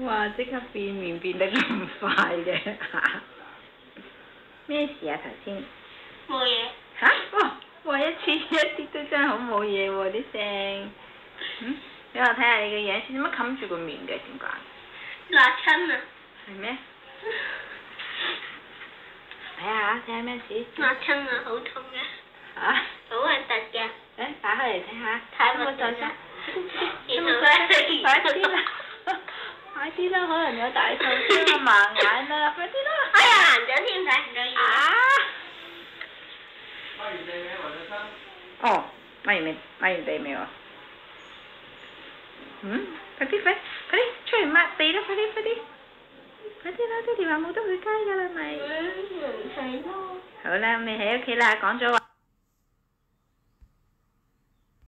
哇！即刻變面變得咁快嘅咩事啊頭先？冇嘢。嚇！哇！一啲都真係好冇嘢喎啲聲。俾我睇下你嘅樣先，點解冚住個面嘅？點解？辣親啊！係咩？睇下咩事？辣親啊！好痛嘅。嚇！好核突嘅。誒，打開嚟睇下。睇有冇受傷？然後咧，快啲啦！快啲啦！可能有大受傷啊，盲眼啦！快啲啦！哎呀，行咗添，睇唔到嘢。抹完地未啊，黃生？哦，抹完地未喎？快啲出嚟抹地啦！快啲啦！爹哋話冇得去街㗎啦，咪。唔使咯。好啦，你喺屋企啦，講咗話。